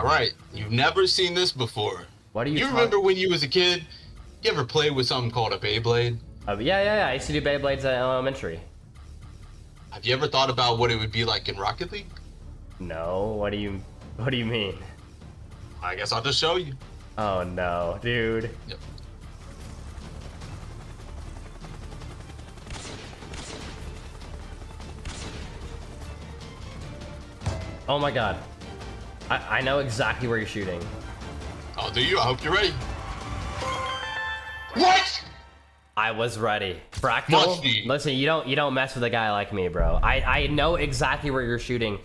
All right, you've never seen this before. What are you You talking? remember when you was a kid? You ever played with something called a Beyblade? Yeah. I used to do Beyblades at elementary. Have you ever thought about what it would be like in Rocket League? No, what do you mean? I guess I'll just show you. Oh no, dude. Yep. Oh my god. I know exactly where you're shooting. Oh, do you? I hope you're ready. What? I was ready. Fractal, Must be. listen, you don't mess with a guy like me, bro. I know exactly where you're shooting.